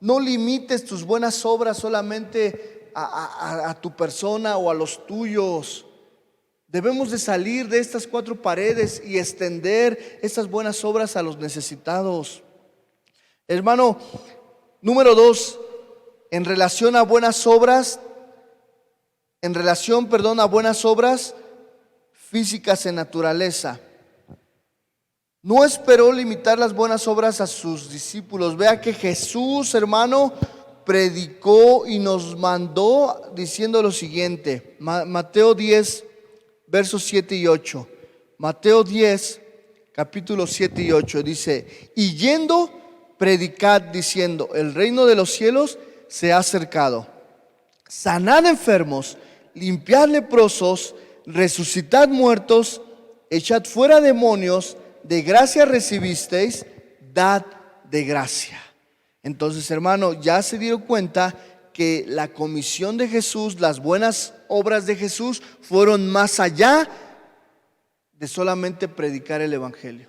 [SPEAKER 1] No limites tus buenas obras solamente a tu persona o a los tuyos. Debemos de salir de estas cuatro paredes y extender estas buenas obras a los necesitados. Hermano, número 2, en relación a buenas obras, a buenas obras físicas en naturaleza. No esperó limitar las buenas obras a sus discípulos. Vea que Jesús, hermano, predicó y nos mandó diciendo lo siguiente. Mateo 10, versos 7 y 8. Mateo 10, capítulo 7 y 8 dice: y yendo, predicad diciendo, el reino de los cielos se ha acercado. Sanad enfermos, limpiad leprosos, resucitad muertos, echad fuera demonios, de gracia recibisteis, dad de gracia. Entonces, hermano, ya se dio cuenta que la comisión de Jesús, las buenas obras de Jesús fueron más allá de solamente predicar el evangelio.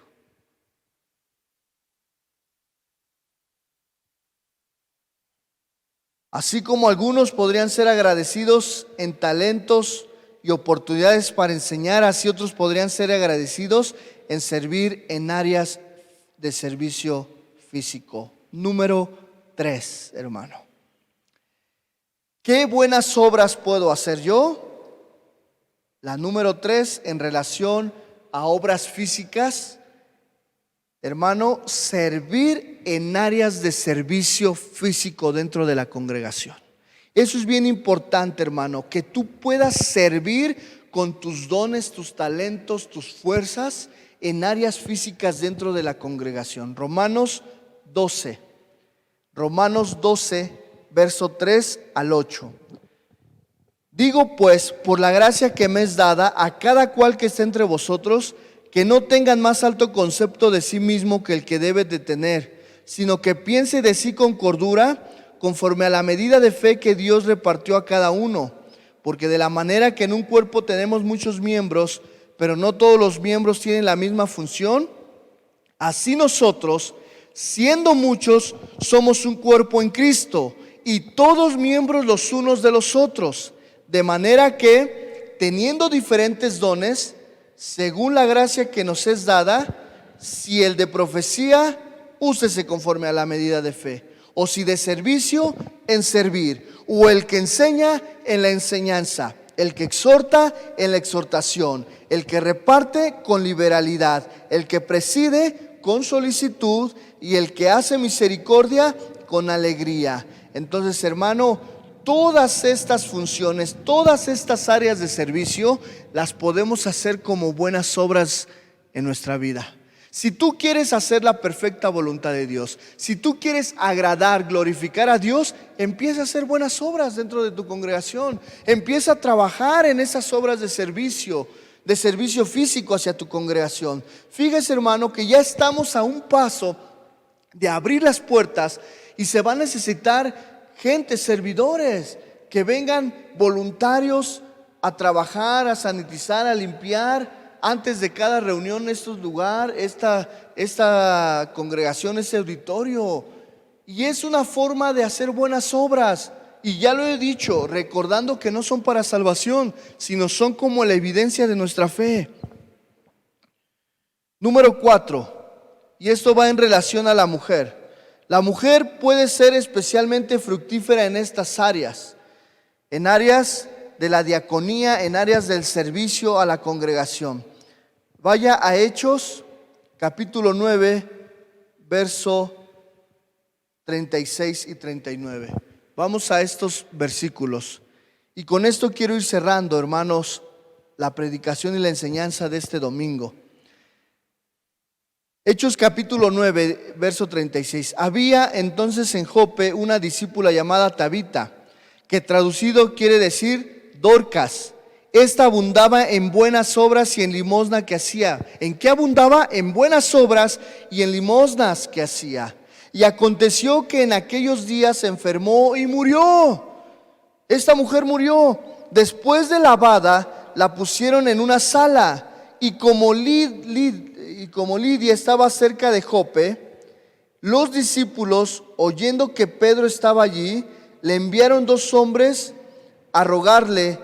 [SPEAKER 1] Así como algunos podrían ser agradecidos en talentos y oportunidades para enseñar, así otros podrían ser agradecidos en servir en áreas de servicio físico. Número 3, hermano. ¿Qué buenas obras puedo hacer yo? La número 3, en relación a obras físicas, hermano, servir en áreas de servicio físico dentro de la congregación. Eso es bien importante, hermano, que tú puedas servir con tus dones, tus talentos, tus fuerzas en áreas físicas dentro de la congregación. Romanos 12, verso 3 al 8. Digo pues, por la gracia que me es dada, a cada cual que esté entre vosotros, que no tengan más alto concepto de sí mismo que el que debe de tener, sino que piense de sí con cordura, conforme a la medida de fe que Dios repartió a cada uno. Porque de la manera que en un cuerpo tenemos muchos miembros, pero no todos los miembros tienen la misma función, así nosotros, siendo muchos, somos un cuerpo en Cristo, y todos miembros los unos de los otros, de manera que, teniendo diferentes dones, según la gracia que nos es dada, si el de profecía, úsese conforme a la medida de fe, o si de servicio, en servir, o el que enseña, en la enseñanza, el que exhorta, en la exhortación, el que reparte, con liberalidad, el que preside, con solicitud, y el que hace misericordia, con alegría. Entonces, hermano, todas estas funciones, todas estas áreas de servicio, las podemos hacer como buenas obras en nuestra vida. Si tú quieres hacer la perfecta voluntad de Dios, si tú quieres agradar, glorificar a Dios, empieza a hacer buenas obras dentro de tu congregación. Empieza a trabajar en esas obras de servicio físico hacia tu congregación. Fíjese, hermano, que ya estamos a un paso de abrir las puertas y se va a necesitar gente, servidores, que vengan voluntarios a trabajar, a sanitizar, a limpiar antes de cada reunión estos lugares, esta congregación, este auditorio. Y es una forma de hacer buenas obras. Y ya lo he dicho, recordando que no son para salvación, sino son como la evidencia de nuestra fe. Número 4, y esto va en relación a la mujer. La mujer puede ser especialmente fructífera en estas áreas, en áreas de la diaconía, en áreas del servicio a la congregación. Vaya a Hechos, capítulo 9, verso 36 y 39. Vamos a estos versículos. Y con esto quiero ir cerrando, hermanos, la predicación y la enseñanza de este domingo. Hechos capítulo 9, verso 36. Había entonces en Jope una discípula llamada Tabita, que traducido quiere decir Dorcas. Esta abundaba en buenas obras y en limosna que hacía. ¿En qué abundaba? En buenas obras y en limosnas que hacía. Y aconteció que en aquellos días se enfermó y murió. Esta mujer murió. Después de lavada, la pusieron en una sala. Y como Lidia estaba cerca de Jope, los discípulos, oyendo que Pedro estaba allí, le enviaron 2 hombres a rogarle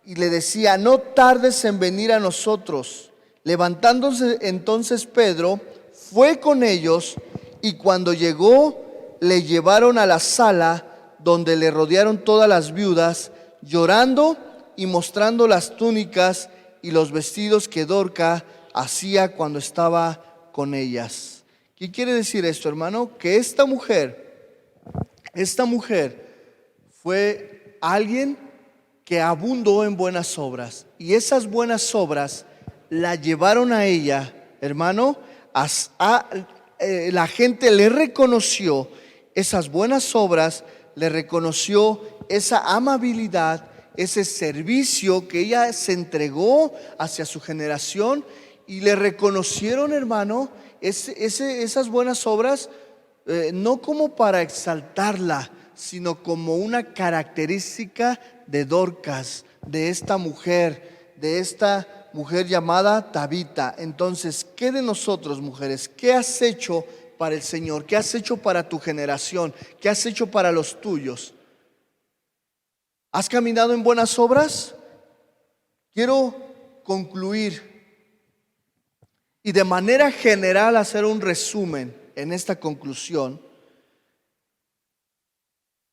[SPEAKER 1] y le decía: no tardes en venir a nosotros. Levantándose entonces Pedro, fue con ellos, Y cuando llegó, le llevaron a la sala donde le rodearon todas las viudas, llorando y mostrando las túnicas y los vestidos que Dorca hacía cuando estaba con ellas. ¿Qué quiere decir esto, hermano? Que esta mujer fue alguien que abundó en buenas obras, y esas buenas obras la llevaron a ella, hermano, la gente le reconoció esas buenas obras, le reconoció esa amabilidad, ese servicio que ella se entregó hacia su generación, y le reconocieron, hermano, esas buenas obras, no como para exaltarla, sino como una característica de Dorcas, de esta mujer llamada Tabita. Entonces, ¿qué de nosotros, mujeres? ¿Qué has hecho para el Señor? ¿Qué has hecho para tu generación? ¿Qué has hecho para los tuyos? ¿Has caminado en buenas obras? Quiero concluir y de manera general hacer un resumen en esta conclusión.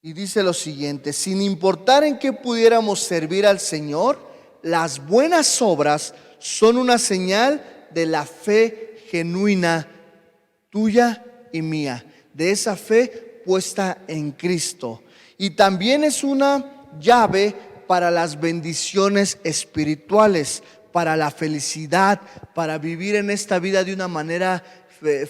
[SPEAKER 1] Y dice lo siguiente: sin importar en qué pudiéramos servir al Señor, las buenas obras son una señal de la fe genuina tuya y mía, de esa fe puesta en Cristo. Y también es una llave para las bendiciones espirituales, para la felicidad, para vivir en esta vida de una manera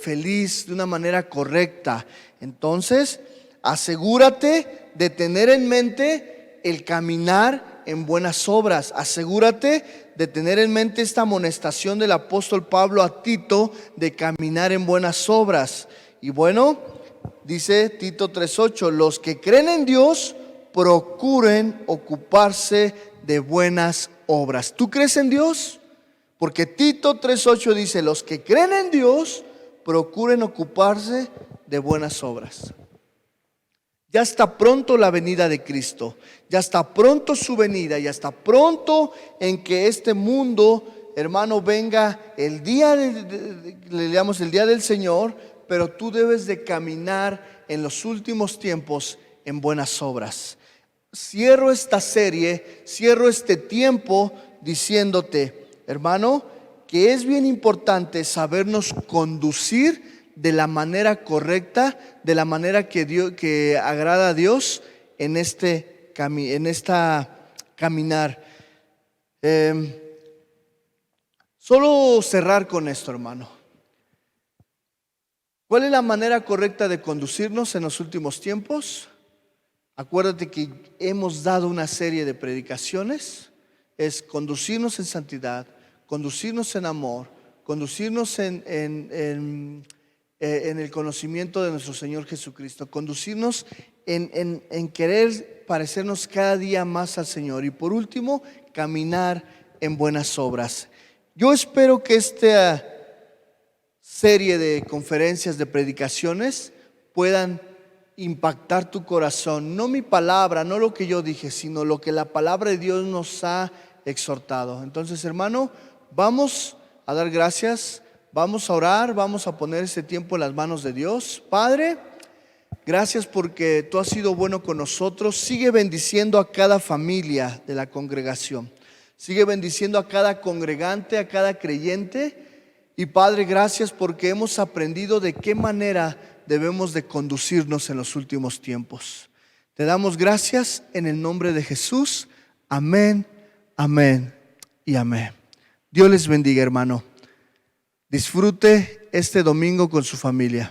[SPEAKER 1] feliz, de una manera correcta. Entonces, asegúrate de tener en mente el caminar en buenas obras. Asegúrate de tener en mente esta amonestación del apóstol Pablo a Tito de caminar en buenas obras. Y bueno, dice Tito 3:8, los que creen en Dios procuren ocuparse de buenas obras. ¿Tú crees en Dios? Porque Tito 3:8 dice, los que creen en Dios procuren ocuparse de buenas obras. Ya está pronto la venida de Cristo, ya está pronto su venida, ya está pronto en que este mundo, hermano, venga el día, le llamamos el día del Señor, pero tú debes de caminar en los últimos tiempos en buenas obras. Cierro esta serie, cierro este tiempo diciéndote, hermano, que es bien importante sabernos conducir de la manera correcta, de la manera que agrada a Dios en esta caminar. Solo cerrar con esto, hermano. ¿Cuál es la manera correcta de conducirnos en los últimos tiempos? Acuérdate que hemos dado una serie de predicaciones. Es conducirnos en santidad, conducirnos en amor, conducirnos en el conocimiento de nuestro Señor Jesucristo, conducirnos en querer parecernos cada día más al Señor, y por último, caminar en buenas obras. Yo espero que esta serie de conferencias, de predicaciones, puedan impactar tu corazón. No mi palabra, no lo que yo dije, sino lo que la palabra de Dios nos ha exhortado. Entonces, hermano, vamos a dar gracias. Vamos a orar, vamos a poner este tiempo en las manos de Dios. Padre, gracias porque tú has sido bueno con nosotros. Sigue bendiciendo a cada familia de la congregación. Sigue bendiciendo a cada congregante, a cada creyente. Y Padre, gracias porque hemos aprendido de qué manera debemos de conducirnos en los últimos tiempos. Te damos gracias en el nombre de Jesús. Amén, amén y amén. Dios les bendiga, hermano. Disfrute este domingo con su familia.